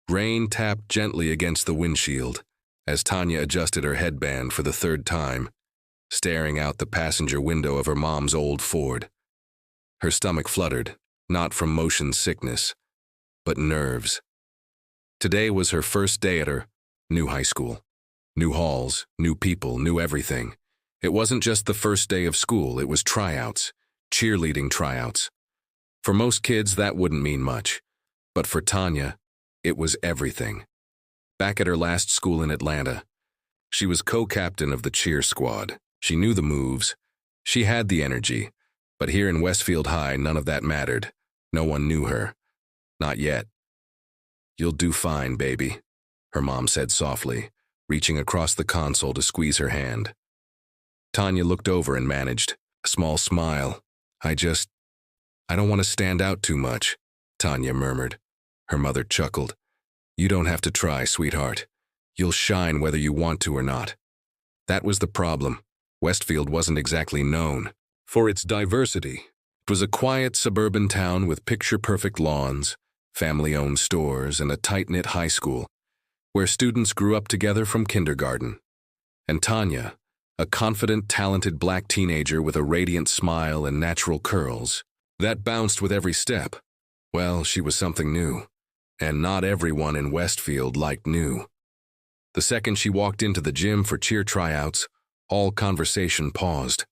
Rain tapped gently against the windshield as Tanya adjusted her headband for the third time, staring out the passenger window of her mom's old Ford. Her stomach fluttered, not from motion sickness, but nerves. Today was her first day at her new high school. New halls, new people, new everything. It wasn't just the first day of school, it was tryouts, cheerleading tryouts. For most kids, that wouldn't mean much. But for Tanya, it was everything. Back at her last school in Atlanta, she was co-captain of the cheer squad. She knew the moves. She had the energy. But here in Westfield High, none of that mattered. No one knew her. Not yet. "You'll do fine, baby," her mom said softly, reaching across the console to squeeze her hand. Tanya looked over and managed a small smile. I don't want to stand out too much," Tanya murmured. Her mother chuckled. "You don't have to try, sweetheart. You'll shine whether you want to or not." That was the problem. Westfield wasn't exactly known for its diversity. It was a quiet suburban town with picture-perfect lawns, family-owned stores, and a tight-knit high school where students grew up together from kindergarten. And Tanya, a confident, talented black teenager with a radiant smile and natural curls that bounced with every step. Well, she was something new, and not everyone in Westfield liked new. The second she walked into the gym for cheer tryouts, all conversation paused.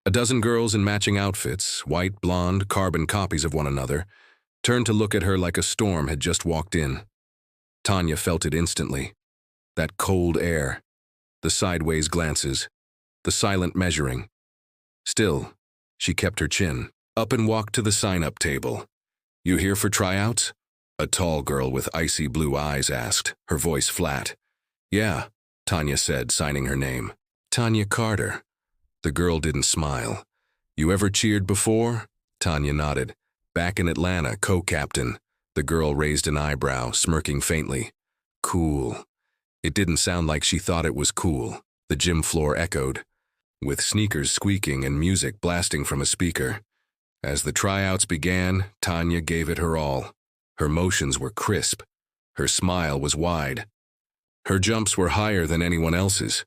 A dozen girls in matching outfits, white, blonde, carbon copies of one another, turned to look at her like a storm had just walked in. Tanya felt it instantly. That cold air, the sideways glances, the silent measuring. Still, she kept her chin up and walked to the sign-up table. "You here for tryouts?" a tall girl with icy blue eyes asked, her voice flat. "Yeah," Tanya said, signing her name. "Tanya Carter." The girl didn't smile. "You ever cheered before?" Tanya nodded. "Back in Atlanta, co-captain." The girl raised an eyebrow, smirking faintly. "Cool." It didn't sound like she thought it was cool. The gym floor echoed, with sneakers squeaking and music blasting from a speaker. As the tryouts began, Tanya gave it her all. Her motions were crisp. Her smile was wide. Her jumps were higher than anyone else's.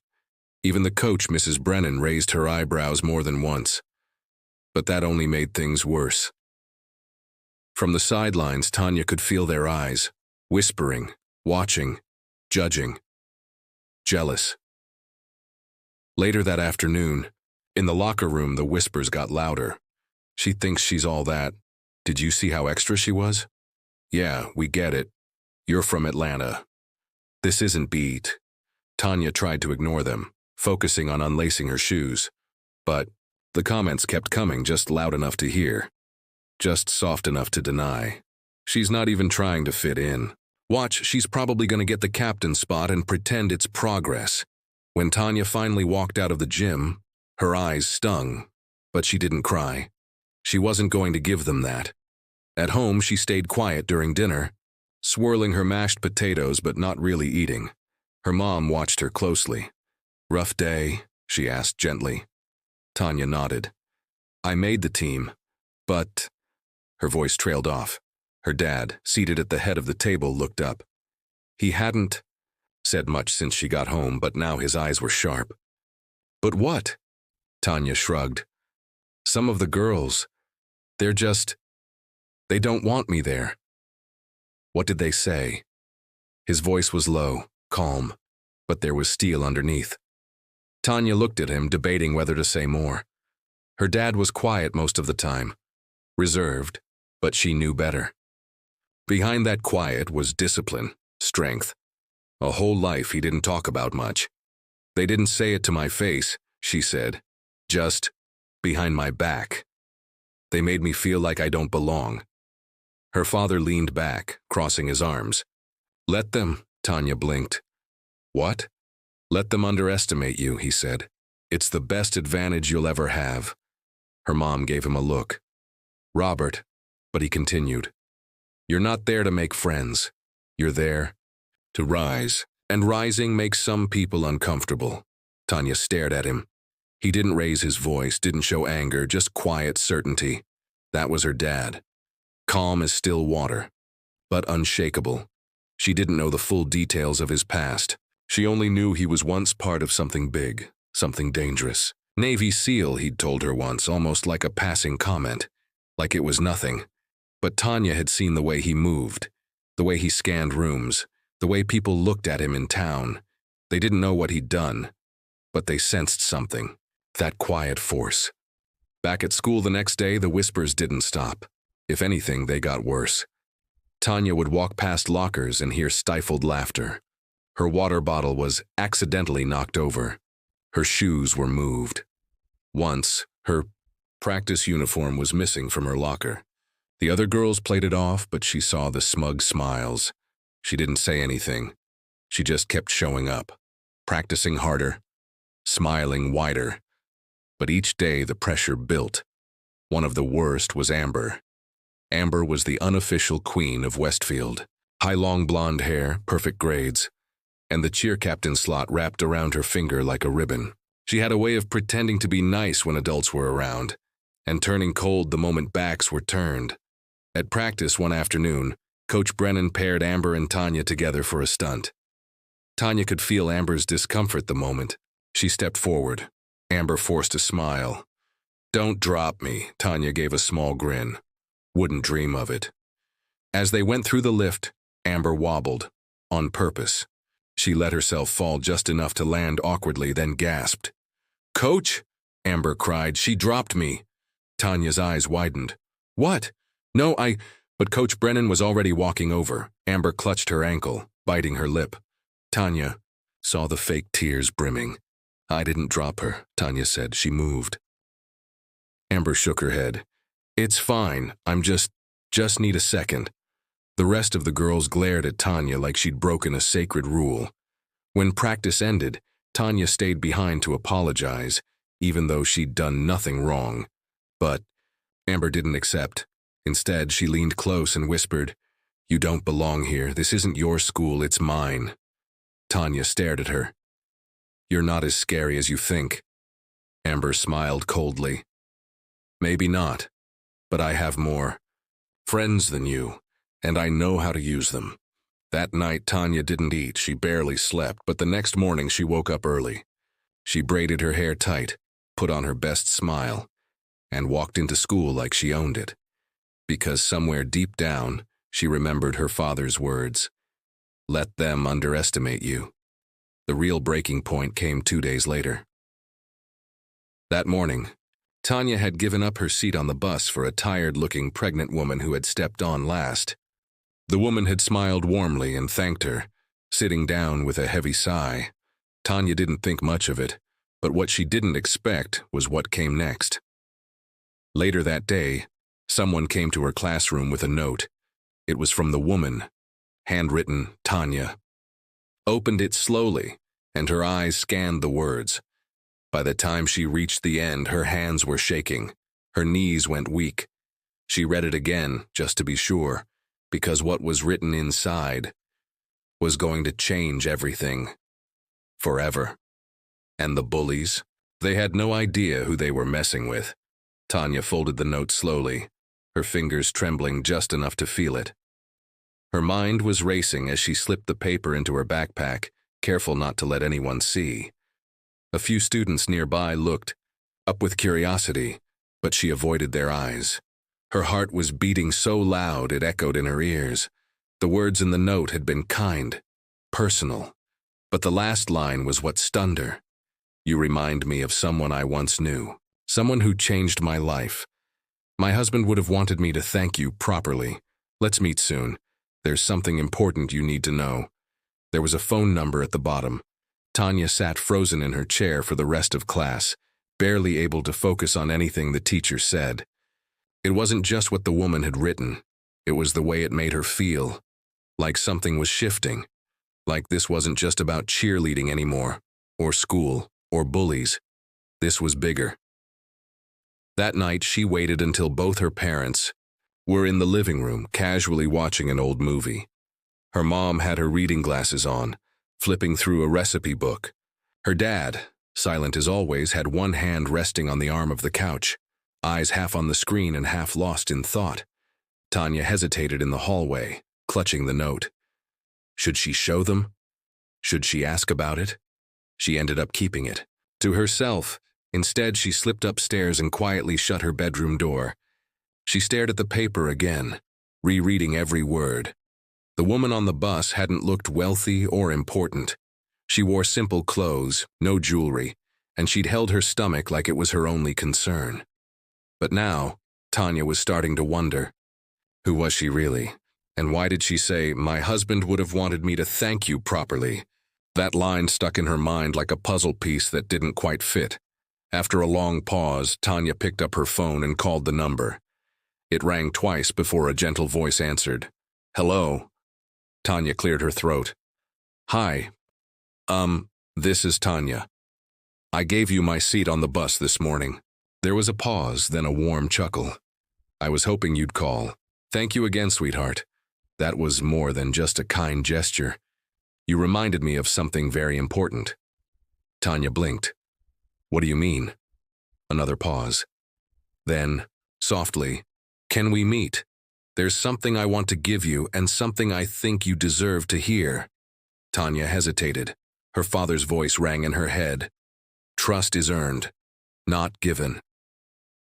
Even the coach, Mrs. Brennan, raised her eyebrows more than once. But that only made things worse. From the sidelines, Tanya could feel their eyes, whispering, watching, judging, jealous. Later that afternoon, in the locker room, the whispers got louder. "She thinks she's all that. Did you see how extra she was? Yeah, we get it. You're from Atlanta. This isn't beat." Tanya tried to ignore them, focusing on unlacing her shoes. But the comments kept coming, just loud enough to hear, just soft enough to deny. "She's not even trying to fit in. Watch, she's probably going to get the captain spot and pretend it's progress." When Tanya finally walked out of the gym, her eyes stung, but she didn't cry. She wasn't going to give them that. At home, she stayed quiet during dinner, swirling her mashed potatoes but not really eating. Her mom watched her closely. "Rough day?" she asked gently. Tanya nodded. "I made the team, but—" Her voice trailed off. Her dad, seated at the head of the table, looked up. He hadn't said much since she got home, but now his eyes were sharp. "But what?" Tanya shrugged. "Some of the girls, they don't want me there." "What did they say?" His voice was low, calm, but there was steel underneath. Tanya looked at him, debating whether to say more. Her dad was quiet most of the time, reserved, but she knew better. Behind that quiet was discipline, strength. A whole life he didn't talk about much. "They didn't say it to my face," she said, "just behind my back. They made me feel like I don't belong." Her father leaned back, crossing his arms. "Let them," Tanya blinked. "What?" "Let them underestimate you," he said. "It's the best advantage you'll ever have." Her mom gave him a look. "Robert," but he continued, "you're not there to make friends. You're there to rise. And rising makes some people uncomfortable." Tanya stared at him. He didn't raise his voice, didn't show anger, just quiet certainty. That was her dad. Calm as still water, but unshakable. She didn't know the full details of his past. She only knew he was once part of something big, something dangerous. Navy SEAL, he'd told her once, almost like a passing comment, like it was nothing. But Tanya had seen the way he moved, the way he scanned rooms, the way people looked at him in town. They didn't know what he'd done, but they sensed something, that quiet force. Back at school the next day, the whispers didn't stop. If anything, they got worse. Tanya would walk past lockers and hear stifled laughter. Her water bottle was accidentally knocked over. Her shoes were moved. Once, her practice uniform was missing from her locker. The other girls played it off, but she saw the smug smiles. She didn't say anything. She just kept showing up, practicing harder, smiling wider. But each day the pressure built. One of the worst was Amber. Amber was the unofficial queen of Westfield. High long blonde hair, perfect grades, and the cheer captain slot wrapped around her finger like a ribbon. She had a way of pretending to be nice when adults were around, and turning cold the moment backs were turned. At practice one afternoon, Coach Brennan paired Amber and Tanya together for a stunt. Tanya could feel Amber's discomfort the moment. She stepped forward. Amber forced a smile. "Don't drop me," Tanya gave a small grin. "Wouldn't dream of it." As they went through the lift, Amber wobbled, on purpose. She let herself fall just enough to land awkwardly, then gasped. "Coach!" Amber cried. "She dropped me." Tanya's eyes widened. "What?" "No, But Coach Brennan was already walking over. Amber clutched her ankle, biting her lip. Tanya saw the fake tears brimming. "I didn't drop her," Tanya said. "She moved." Amber shook her head. "It's fine. I'm just need a second." The rest of the girls glared at Tanya like she'd broken a sacred rule. When practice ended, Tanya stayed behind to apologize, even though she'd done nothing wrong. But Amber didn't accept. Instead, she leaned close and whispered, "You don't belong here. This isn't your school, it's mine." Tanya stared at her. "You're not as scary as you think." Amber smiled coldly. "Maybe not, but I have more friends than you, and I know how to use them." That night, Tanya didn't eat. She barely slept, but the next morning she woke up early. She braided her hair tight, put on her best smile, and walked into school like she owned it. Because somewhere deep down, she remembered her father's words. Let them underestimate you. The real breaking point came 2 days later. That morning, Tanya had given up her seat on the bus for a tired-looking pregnant woman who had stepped on last. The woman had smiled warmly and thanked her, sitting down with a heavy sigh. Tanya didn't think much of it, but what she didn't expect was what came next. Later that day, someone came to her classroom with a note. It was from the woman, handwritten Tanya. Opened it slowly, and her eyes scanned the words. By the time she reached the end, her hands were shaking. Her knees went weak. She read it again, just to be sure, because what was written inside was going to change everything. Forever. And the bullies? They had no idea who they were messing with. Tanya folded the note slowly, her fingers trembling just enough to feel it. Her mind was racing as she slipped the paper into her backpack, careful not to let anyone see. A few students nearby looked, up with curiosity, but she avoided their eyes. Her heart was beating so loud it echoed in her ears. The words in the note had been kind, personal, but the last line was what stunned her. "You remind me of someone I once knew, someone who changed my life. My husband would have wanted me to thank you properly. Let's meet soon. There's something important you need to know." There was a phone number at the bottom. Tanya sat frozen in her chair for the rest of class, barely able to focus on anything the teacher said. It wasn't just what the woman had written. It was the way it made her feel, like something was shifting, like this wasn't just about cheerleading anymore, or school, or bullies. This was bigger. That night, she waited until both her parents were in the living room, casually watching an old movie. Her mom had her reading glasses on, flipping through a recipe book. Her dad, silent as always, had one hand resting on the arm of the couch, eyes half on the screen and half lost in thought. Tanya hesitated in the hallway, clutching the note. Should she show them? Should she ask about it? She ended up keeping it. To herself, instead she slipped upstairs and quietly shut her bedroom door. She stared at the paper again, rereading every word. The woman on the bus hadn't looked wealthy or important. She wore simple clothes, no jewelry, and she'd held her stomach like it was her only concern. But now, Tanya was starting to wonder, who was she really? And why did she say, "My husband would have wanted me to thank you properly"? That line stuck in her mind like a puzzle piece that didn't quite fit. After a long pause, Tanya picked up her phone and called the number. It rang twice before a gentle voice answered. "Hello?" Tanya cleared her throat. "Hi. This is Tanya. I gave you my seat on the bus this morning." There was a pause, then a warm chuckle. "I was hoping you'd call. Thank you again, sweetheart. That was more than just a kind gesture. You reminded me of something very important." Tanya blinked. "What do you mean?" Another pause. Then, softly, "Can we meet? There's something I want to give you and something I think you deserve to hear." Tanya hesitated. Her father's voice rang in her head. "Trust is earned, not given."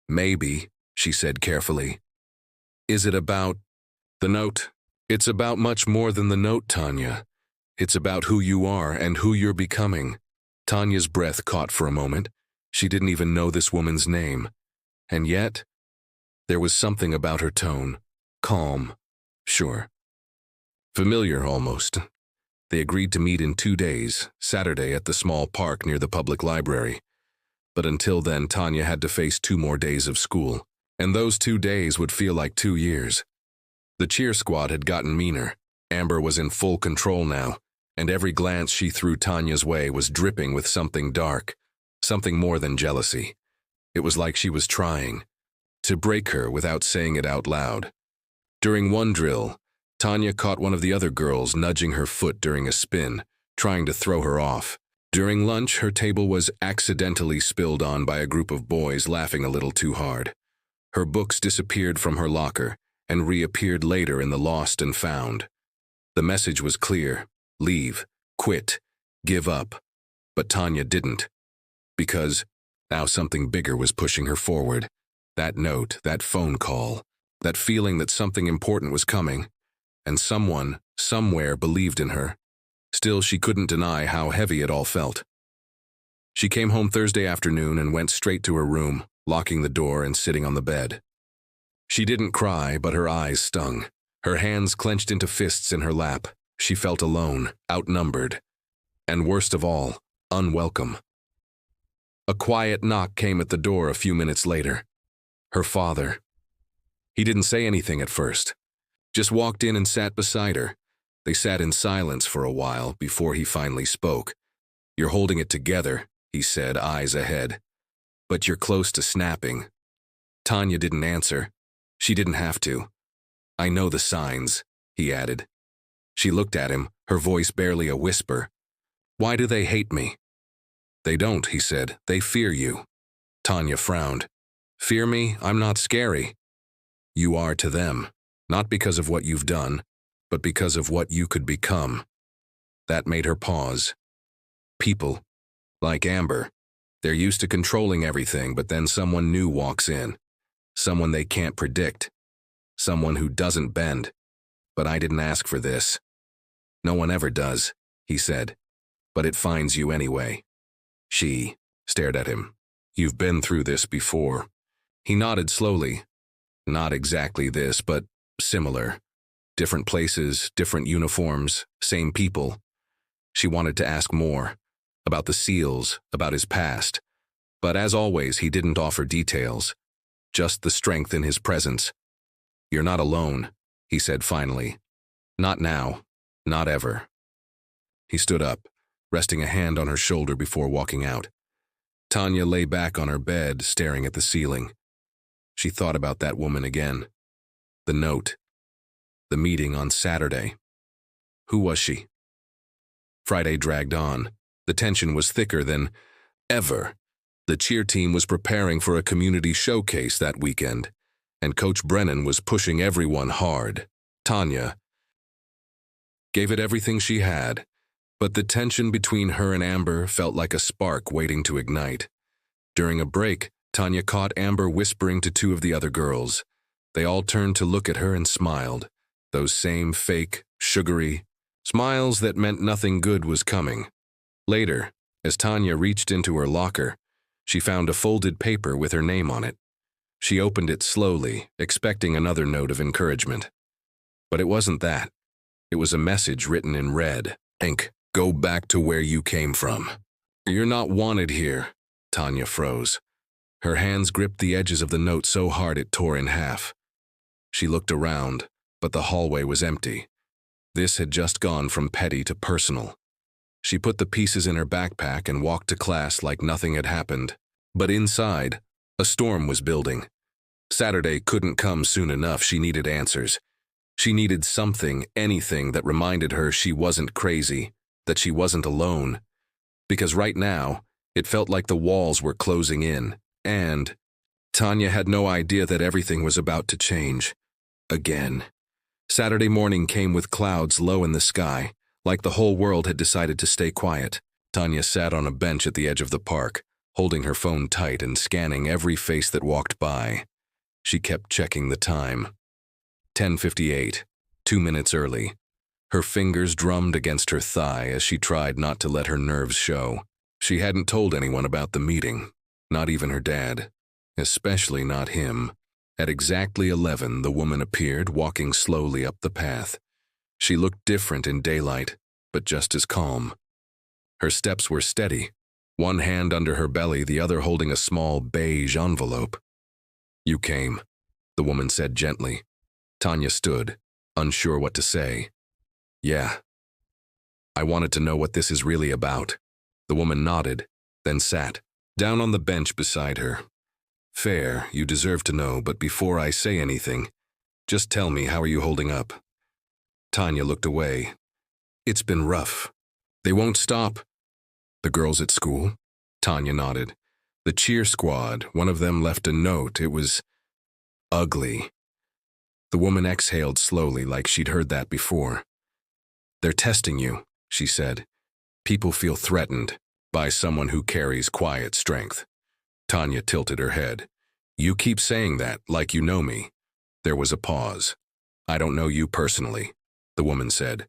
"Maybe," she said carefully. "Is it about the note?" "It's about much more than the note, Tanya. It's about who you are and who you're becoming." Tanya's breath caught for a moment. She didn't even know this woman's name. And yet, there was something about her tone. Calm, sure. Familiar, almost. They agreed to meet in 2 days, Saturday at the small park near the public library. But until then, Tanya had to face 2 more days of school. And those 2 days would feel like 2 years. The cheer squad had gotten meaner. Amber was in full control now, and every glance she threw Tanya's way was dripping with something dark, something more than jealousy. It was like she was trying to break her without saying it out loud. During one drill, Tanya caught one of the other girls nudging her foot during a spin, trying to throw her off. During lunch, her table was accidentally spilled on by a group of boys laughing a little too hard. Her books disappeared from her locker and reappeared later in the lost and found. The message was clear: leave, quit, give up. But Tanya didn't. Because now something bigger was pushing her forward. That note, that phone call, that feeling that something important was coming, and someone, somewhere believed in her. Still, she couldn't deny how heavy it all felt. She came home Thursday afternoon and went straight to her room, locking the door and sitting on the bed. She didn't cry, but her eyes stung. Her hands clenched into fists in her lap. She felt alone, outnumbered, and worst of all, unwelcome. A quiet knock came at the door a few minutes later. Her father. He didn't say anything at first, just walked in and sat beside her. They sat in silence for a while before he finally spoke. "You're holding it together," he said, eyes ahead. "But you're close to snapping." Tanya didn't answer. She didn't have to. "I know the signs," he added. She looked at him, her voice barely a whisper. "Why do they hate me?" "They don't," he said. "They fear you." Tanya frowned. "Fear me? I'm not scary." "You are to them, not because of what you've done, but because of what you could become." That made her pause. People, like Amber, they're used to controlling everything, but then someone new walks in. Someone they can't predict. Someone who doesn't bend. "But I didn't ask for this." "No one ever does," he said. "But it finds you anyway." She stared at him. "You've been through this before." He nodded slowly. "Not exactly this, but similar. Different places, different uniforms, same people." She wanted to ask more, about the SEALs, about his past. But as always, he didn't offer details, just the strength in his presence. "You're not alone," he said finally. "Not now, not ever." He stood up, resting a hand on her shoulder before walking out. Tanya lay back on her bed, staring at the ceiling. She thought about that woman again. The note. The meeting on Saturday. Who was she? Friday dragged on. The tension was thicker than ever. The cheer team was preparing for a community showcase that weekend, and Coach Brennan was pushing everyone hard. Tanya, gave it everything she had, but the tension between her and Amber felt like a spark waiting to ignite. During a break, Tanya caught Amber whispering to two of the other girls. They all turned to look at her and smiled, those same fake, sugary smiles that meant nothing good was coming. Later, as Tanya reached into her locker, she found a folded paper with her name on it. She opened it slowly, expecting another note of encouragement. But it wasn't that. It was a message written in red ink. Go back to where you came from. You're not wanted here. Tanya froze. Her hands gripped the edges of the note so hard it tore in half. She looked around, but the hallway was empty. This had just gone from petty to personal. She put the pieces in her backpack and walked to class like nothing had happened. But inside, a storm was building. Saturday couldn't come soon enough. She needed answers. She needed something, anything that reminded her she wasn't crazy, that she wasn't alone. Because right now, it felt like the walls were closing in, and Tanya had no idea that everything was about to change. Again. Saturday morning came with clouds low in the sky, like the whole world had decided to stay quiet. Tanya sat on a bench at the edge of the park, holding her phone tight and scanning every face that walked by. She kept checking the time. 10:58, 2 minutes early. Her fingers drummed against her thigh as she tried not to let her nerves show. She hadn't told anyone about the meeting, not even her dad, especially not him. At exactly 11, the woman appeared, walking slowly up the path. She looked different in daylight, but just as calm. Her steps were steady, one hand under her belly, the other holding a small beige envelope. You came, the woman said gently. Tanya stood, unsure what to say. Yeah. I wanted to know what this is really about. The woman nodded, then sat down on the bench beside her. Fair, you deserve to know, but before I say anything, just tell me, how are you holding up? Tanya looked away. It's been rough. They won't stop. The girls at school? Tanya nodded. The cheer squad, one of them left a note. It was ugly. The woman exhaled slowly, like she'd heard that before. They're testing you, she said. People feel threatened by someone who carries quiet strength. Tanya tilted her head. You keep saying that, like you know me. There was a pause. I don't know you personally, the woman said,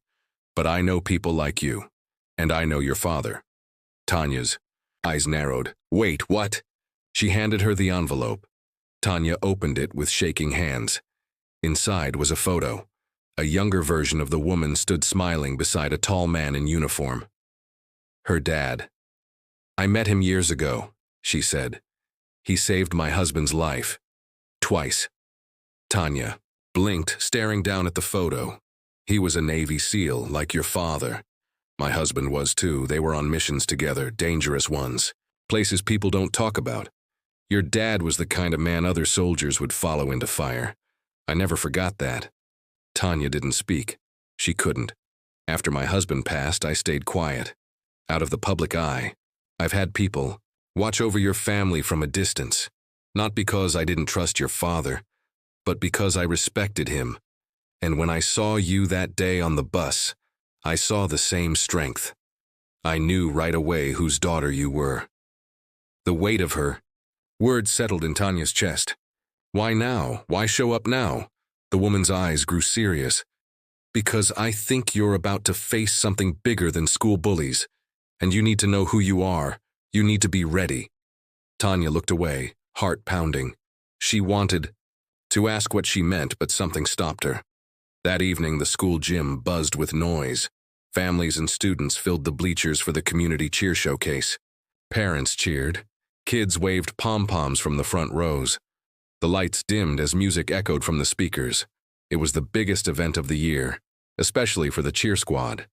but I know people like you, and I know your father. Tanya's eyes narrowed. Wait, what? She handed her the envelope. Tanya opened it with shaking hands. Inside was a photo. A younger version of the woman stood smiling beside a tall man in uniform. Her dad. I met him years ago, she said. He saved my husband's life. Twice. Tanya blinked, staring down at the photo. He was a Navy SEAL, like your father. My husband was too. They were on missions together, dangerous ones. Places people don't talk about. Your dad was the kind of man other soldiers would follow into fire. I never forgot that. Tanya didn't speak. She couldn't. After my husband passed, I stayed quiet, out of the public eye. I've had people watch over your family from a distance, not because I didn't trust your father, but because I respected him. And when I saw you that day on the bus, I saw the same strength. I knew right away whose daughter you were. The weight of her. Words settled in Tanya's chest. Why now? Why show up now? The woman's eyes grew serious. Because I think you're about to face something bigger than school bullies, and you need to know who you are. You need to be ready. Tanya looked away, heart pounding. She wanted to ask what she meant, but something stopped her. That evening, the school gym buzzed with noise. Families and students filled the bleachers for the community cheer showcase. Parents cheered. Kids waved pom-poms from the front rows. The lights dimmed as music echoed from the speakers. It was the biggest event of the year, especially for the cheer squad.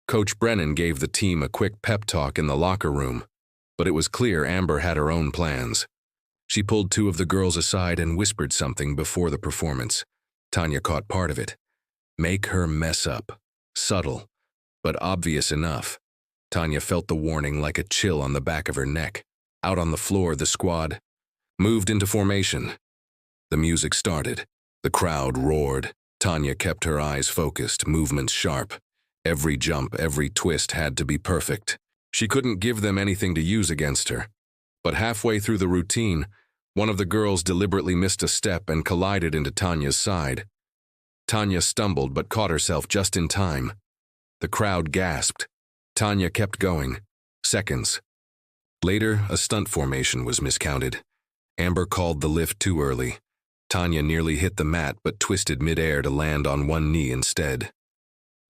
Coach Brennan gave the team a quick pep talk in the locker room, but it was clear Amber had her own plans. She pulled two of the girls aside and whispered something before the performance. Tanya caught part of it. Make her mess up. Subtle, but obvious enough. Tanya felt the warning like a chill on the back of her neck. Out on the floor, the squad moved into formation. The music started. The crowd roared. Tanya kept her eyes focused, movements sharp. Every jump, every twist had to be perfect. She couldn't give them anything to use against her. But halfway through the routine, one of the girls deliberately missed a step and collided into Tanya's side. Tanya stumbled but caught herself just in time. The crowd gasped. Tanya kept going. Seconds. Later, a stunt formation was miscounted. Amber called the lift too early. Tanya nearly hit the mat but twisted midair to land on one knee instead.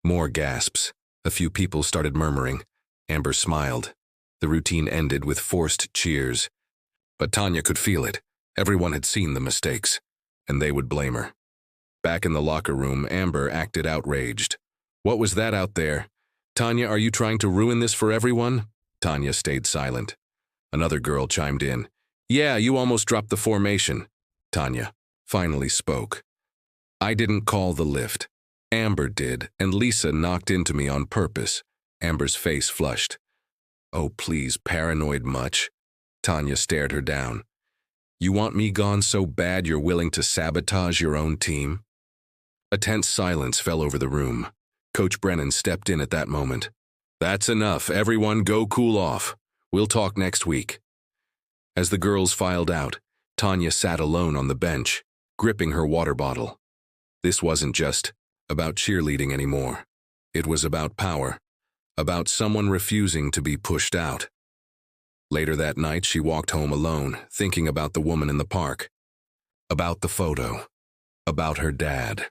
More gasps. A few people started murmuring. Amber smiled. The routine ended with forced cheers. But Tanya could feel it. Everyone had seen the mistakes, and they would blame her. Back in the locker room, Amber acted outraged. "What was that out there? Tanya, are you trying to ruin this for everyone?" Tanya stayed silent. Another girl chimed in. "Yeah, you almost dropped the formation." Tanya finally spoke. "I didn't call the lift. Amber did, and Lisa knocked into me on purpose." Amber's face flushed. "Oh, please, paranoid much?" Tanya stared her down. "You want me gone so bad you're willing to sabotage your own team?" A tense silence fell over the room. Coach Brennan stepped in at that moment. "That's enough. Everyone go cool off. We'll talk next week." As the girls filed out, Tanya sat alone on the bench, gripping her water bottle. This wasn't just about cheerleading anymore. It was about power, about someone refusing to be pushed out. Later that night, she walked home alone, thinking about the woman in the park, about the photo, about her dad.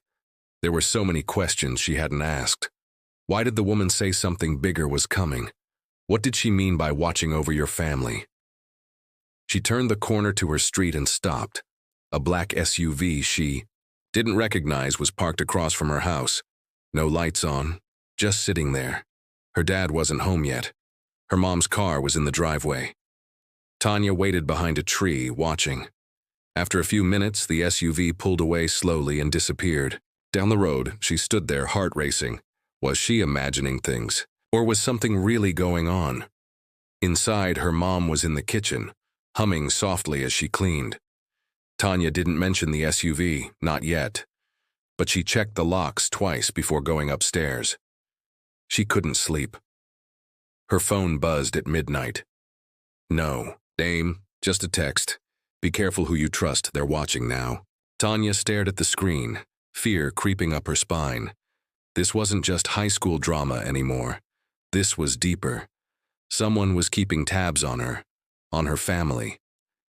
There were so many questions she hadn't asked. Why did the woman say something bigger was coming? What did she mean by watching over your family? She turned the corner to her street and stopped. A black SUV she didn't recognize was parked across from her house. No lights on, just sitting there. Her dad wasn't home yet. Her mom's car was in the driveway. Tanya waited behind a tree, watching. After a few minutes, the SUV pulled away slowly and disappeared. Down the road, she stood there, heart racing. Was she imagining things? Or was something really going on? Inside, her mom was in the kitchen, humming softly as she cleaned. Tanya didn't mention the SUV, not yet. But she checked the locks twice before going upstairs. She couldn't sleep. Her phone buzzed at midnight. "No, Dame, just a text. Be careful who you trust, they're watching now." Tanya stared at the screen, fear creeping up her spine. This wasn't just high school drama anymore. This was deeper. Someone was keeping tabs on her family,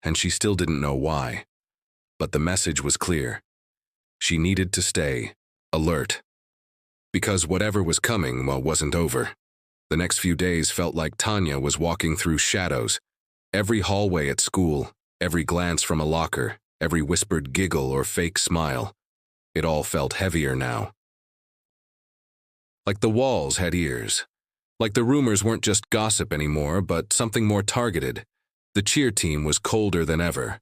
and she still didn't know why. But the message was clear. She needed to stay alert. Because whatever was coming, wasn't over. The next few days felt like Tanya was walking through shadows. Every hallway at school, every glance from a locker, every whispered giggle or fake smile. It all felt heavier now. Like the walls had ears. Like the rumors weren't just gossip anymore, but something more targeted. The cheer team was colder than ever.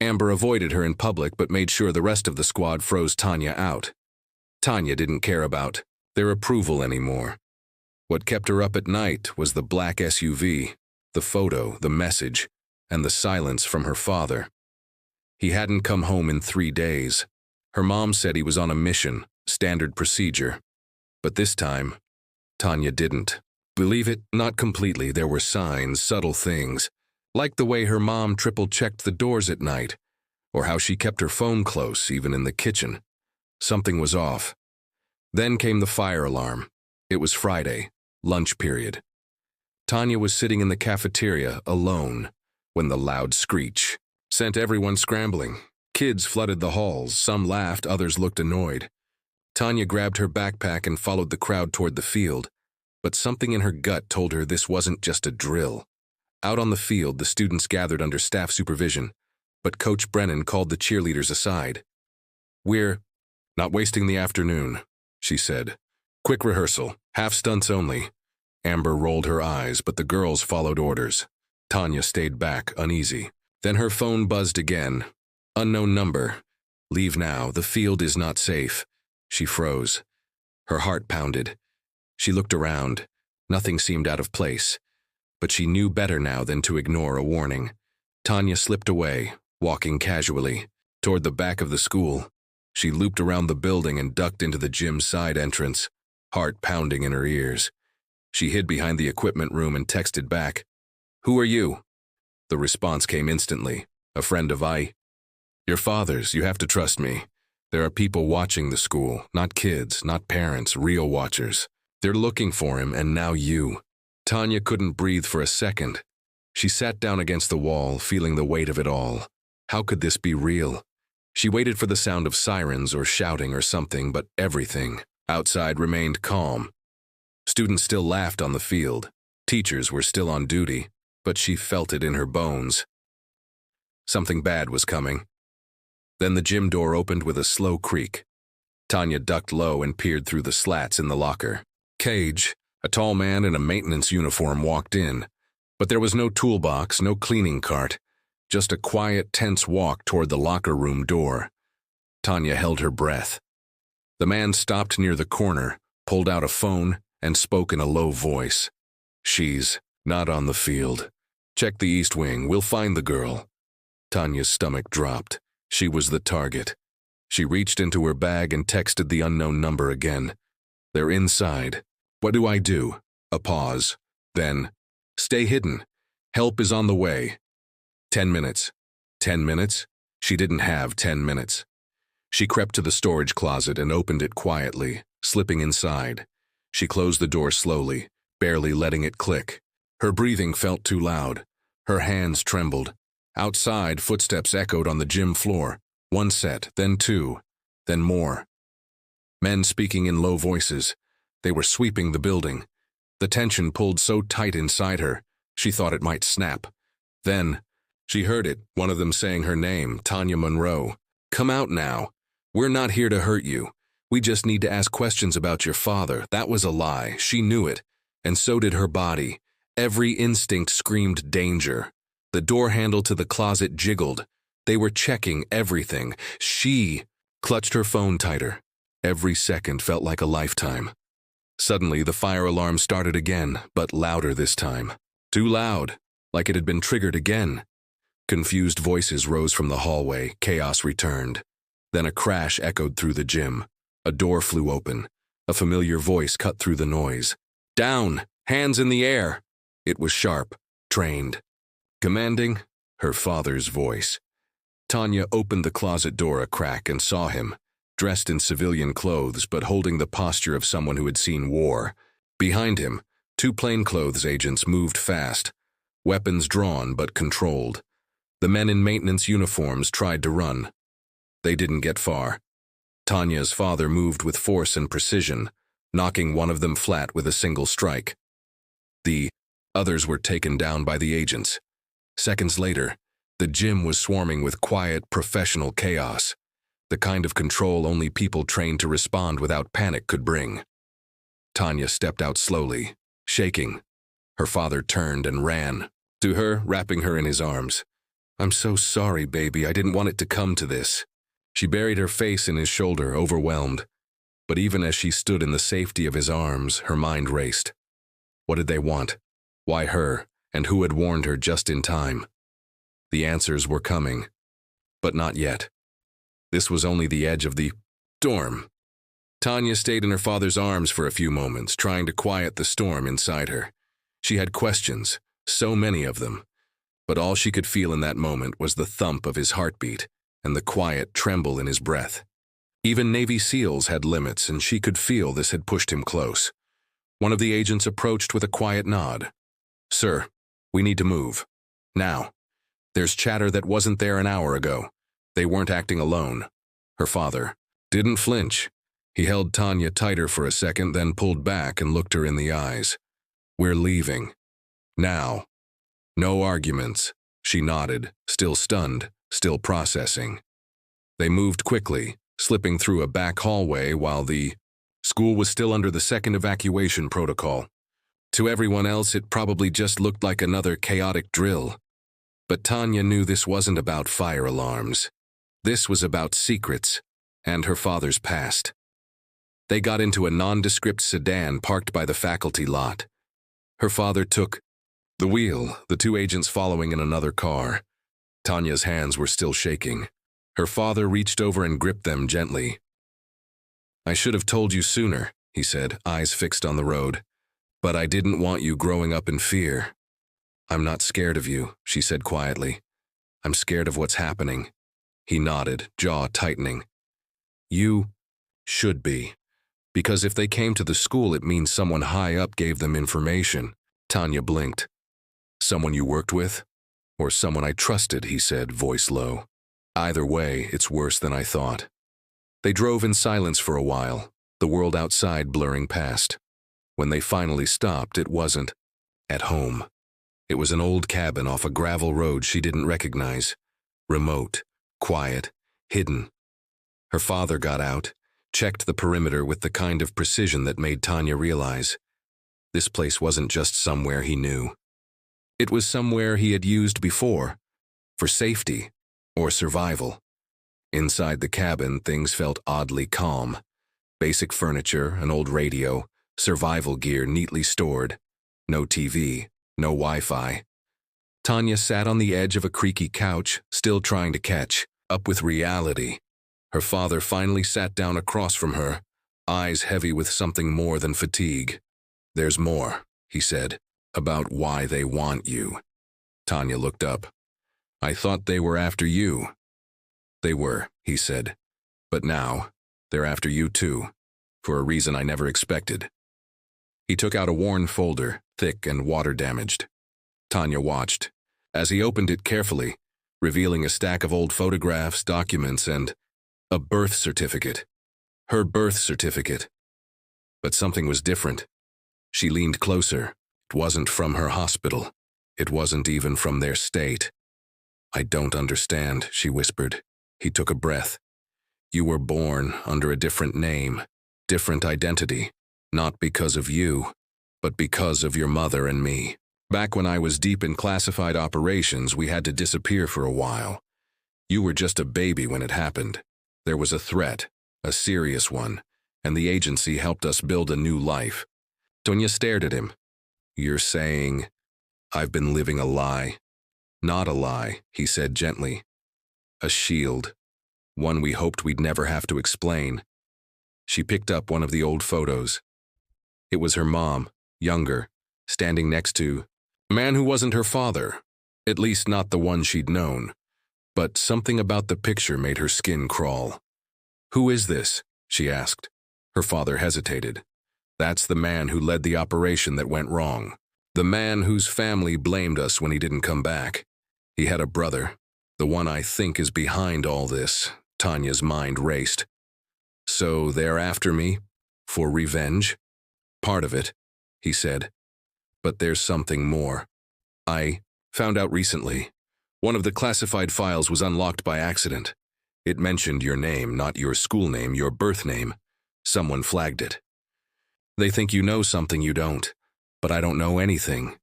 Amber avoided her in public but made sure the rest of the squad froze Tanya out. Tanya didn't care about their approval anymore. What kept her up at night was the black SUV, the photo, the message, and the silence from her father. He hadn't come home in 3 days. Her mom said he was on a mission, standard procedure. But this time, Tanya didn't. Believe it, not completely. There were signs, subtle things, like the way her mom triple-checked the doors at night, or how she kept her phone close, even in the kitchen. Something was off. Then came the fire alarm. It was Friday, lunch period. Tanya was sitting in the cafeteria, alone, when the loud screech sent everyone scrambling. Kids flooded the halls, some laughed, others looked annoyed. Tanya grabbed her backpack and followed the crowd toward the field, but something in her gut told her this wasn't just a drill. Out on the field, the students gathered under staff supervision, but Coach Brennan called the cheerleaders aside. "We're not wasting the afternoon," she said. "Quick rehearsal, half stunts only." Amber rolled her eyes, but the girls followed orders. Tanya stayed back, uneasy. Then her phone buzzed again. Unknown number. "Leave now, the field is not safe." She froze. Her heart pounded. She looked around. Nothing seemed out of place. But she knew better now than to ignore a warning. Tanya slipped away, walking casually, toward the back of the school. She looped around the building and ducked into the gym's side entrance. heart pounding in her ears. She hid behind the equipment room and texted back, "Who are you?" The response came instantly. "A friend of your father's. You have to trust me. There are people watching the school, not kids, not parents, real watchers. They're looking for him, and now you." Tanya couldn't breathe for a second. She sat down against the wall, feeling the weight of it all. How could this be real? She waited for the sound of sirens or shouting or something, but everything outside remained calm. Students still laughed on the field. Teachers were still on duty, but she felt it in her bones. Something bad was coming. Then the gym door opened with a slow creak. Tanya ducked low and peered through the slats in the locker. Cage, a tall man in a maintenance uniform, walked in, but there was no toolbox, no cleaning cart, just a quiet, tense walk toward the locker room door. Tanya held her breath. The man stopped near the corner, pulled out a phone, and spoke in a low voice. "She's not on the field. Check the east wing, we'll find the girl." Tanya's stomach dropped. She was the target. She reached into her bag and texted the unknown number again. "They're inside. What do I do?" A pause. Then, "Stay hidden. Help is on the way." 10 minutes. 10 minutes? She didn't have 10 minutes. She crept to the storage closet and opened it quietly, slipping inside. She closed the door slowly, barely letting it click. Her breathing felt too loud. Her hands trembled. Outside, footsteps echoed on the gym floor. One set, then two, then more. Men speaking in low voices. They were sweeping the building. The tension pulled so tight inside her, she thought it might snap. Then, she heard it, one of them saying her name, Tanya Monroe. "Come out now. We're not here to hurt you. We just need to ask questions about your father." That was a lie. She knew it. And so did her body. Every instinct screamed danger. The door handle to the closet jiggled. They were checking everything. She clutched her phone tighter. Every second felt like a lifetime. Suddenly, the fire alarm started again, but louder this time. Too loud, like it had been triggered again. Confused voices rose from the hallway. Chaos returned. Then a crash echoed through the gym. A door flew open. A familiar voice cut through the noise. "Down! Hands in the air!" It was sharp, trained. Commanding, her father's voice. Tanya opened the closet door a crack and saw him, dressed in civilian clothes but holding the posture of someone who had seen war. Behind him, two plainclothes agents moved fast, weapons drawn but controlled. The men in maintenance uniforms tried to run. They didn't get far. Tanya's father moved with force and precision, knocking one of them flat with a single strike. The others were taken down by the agents. Seconds later, the gym was swarming with quiet, professional chaos, the kind of control only people trained to respond without panic could bring. Tanya stepped out slowly, shaking. Her father turned and ran to her, wrapping her in his arms. "I'm so sorry, baby. I didn't want it to come to this." She buried her face in his shoulder, overwhelmed. But even as she stood in the safety of his arms, her mind raced. What did they want? Why her? And who had warned her just in time? The answers were coming, but not yet. This was only the edge of the storm. Tanya stayed in her father's arms for a few moments, trying to quiet the storm inside her. She had questions, so many of them, but all she could feel in that moment was the thump of his heartbeat and the quiet tremble in his breath. Even Navy SEALs had limits, and she could feel this had pushed him close. One of the agents approached with a quiet nod. "Sir, we need to move. Now. There's chatter that wasn't there an hour ago. They weren't acting alone." Her father didn't flinch. He held Tanya tighter for a second, then pulled back and looked her in the eyes. "We're leaving. Now." "No arguments." She nodded, still stunned, still processing. They moved quickly, slipping through a back hallway while the school was still under the second evacuation protocol. To everyone else, it probably just looked like another chaotic drill. But Tanya knew this wasn't about fire alarms. This was about secrets and her father's past. They got into a nondescript sedan parked by the faculty lot. Her father took the wheel, the two agents following in another car. Tanya's hands were still shaking. Her father reached over and gripped them gently. "I should have told you sooner," he said, eyes fixed on the road. But I didn't want you growing up in fear. I'm not scared of you, she said quietly. I'm scared of what's happening. He nodded, jaw tightening. You should be. Because if they came to the school, it means someone high up gave them information. Tanya blinked. Someone you worked with? Or someone I trusted, he said, voice low. Either way, it's worse than I thought. They drove in silence for a while, the world outside blurring past. When they finally stopped, it wasn't at home. It was an old cabin off a gravel road she didn't recognize. Remote, quiet, hidden. Her father got out, checked the perimeter with the kind of precision that made Tanya realize this place wasn't just somewhere he knew. It was somewhere he had used before, for safety or survival. Inside the cabin, things felt oddly calm. Basic furniture, an old radio, survival gear neatly stored. No TV, no Wi-Fi. Tanya sat on the edge of a creaky couch, still trying to catch up with reality. Her father finally sat down across from her, eyes heavy with something more than fatigue. There's more, he said, about why they want you. Tanya looked up. I thought they were after you. They were, he said. But now, they're after you too, for a reason I never expected. He took out a worn folder, thick and water-damaged. Tanya watched, as he opened it carefully, revealing a stack of old photographs, documents, and a birth certificate. Her birth certificate. But something was different. She leaned closer. It wasn't from her hospital. It wasn't even from their state. I don't understand, she whispered. He took a breath. You were born under a different name, different identity, not because of you, but because of your mother and me. Back when I was deep in classified operations, we had to disappear for a while. You were just a baby when it happened. There was a threat, a serious one, and the agency helped us build a new life. Tanya stared at him. You're saying, I've been living a lie. Not a lie, he said gently. A shield. One we hoped we'd never have to explain. She picked up one of the old photos. It was her mom, younger, standing next to a man who wasn't her father, at least not the one she'd known. But something about the picture made her skin crawl. Who is this? She asked. Her father hesitated. That's the man who led the operation that went wrong. The man whose family blamed us when he didn't come back. He had a brother, the one I think is behind all this. Tanya's mind raced. So they're after me? For revenge? Part of it, he said. But there's something more. I found out recently. One of the classified files was unlocked by accident. It mentioned your name, not your school name, your birth name. Someone flagged it. They think you know something you don't, but I don't know anything.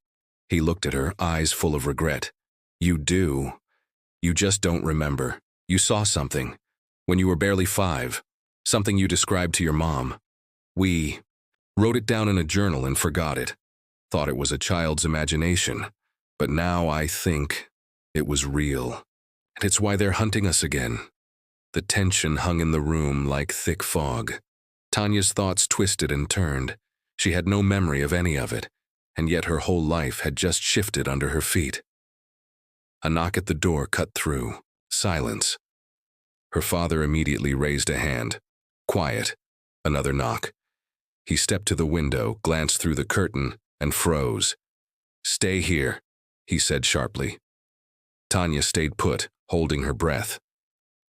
He looked at her, eyes full of regret. You do. You just don't remember. You saw something. When you were barely 5. Something you described to your mom. We wrote it down in a journal and forgot it. Thought it was a child's imagination. But now I think it was real. And it's why they're hunting us again. The tension hung in the room like thick fog. Tanya's thoughts twisted and turned. She had no memory of any of it, and yet her whole life had just shifted under her feet. A knock at the door cut through. Silence. Her father immediately raised a hand. Quiet. Another knock. He stepped to the window, glanced through the curtain, and froze. Stay here, he said sharply. Tanya stayed put, holding her breath.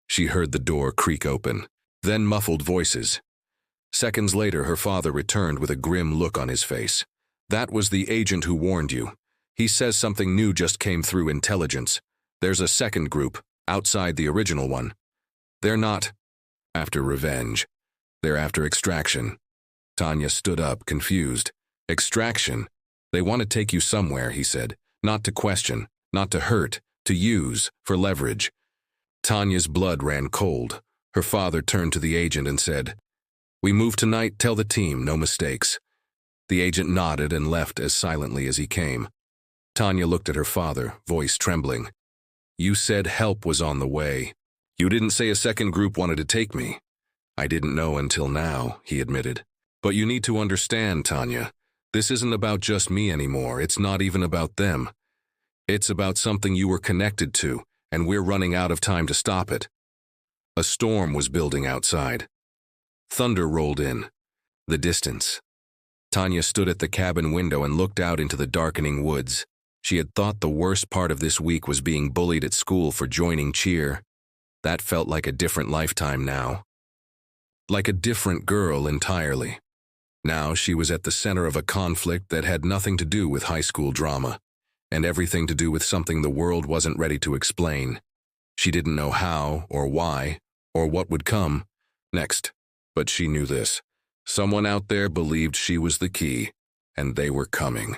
She heard the door creak open, then muffled voices. Seconds later, her father returned with a grim look on his face. That was the agent who warned you. He says something new just came through intelligence. There's a second group, outside the original one. They're not after revenge. They're after extraction. Tanya stood up, confused. Extraction? They want to take you somewhere, he said. Not to question, not to hurt, to use, for leverage. Tanya's blood ran cold. Her father turned to the agent and said, We move tonight, tell the team, no mistakes. The agent nodded and left as silently as he came. Tanya looked at her father, voice trembling. You said help was on the way. You didn't say a second group wanted to take me. I didn't know until now, he admitted. But you need to understand, Tanya. This isn't about just me anymore. It's not even about them. It's about something you were connected to, and we're running out of time to stop it. A storm was building outside. Thunder rolled in. The distance. Tanya stood at the cabin window and looked out into the darkening woods. She had thought the worst part of this week was being bullied at school for joining cheer. That felt like a different lifetime now. Like a different girl entirely. Now she was at the center of a conflict that had nothing to do with high school drama, and everything to do with something the world wasn't ready to explain. She didn't know how, or why, or what would come next, but she knew this. Someone out there believed she was the key, and they were coming.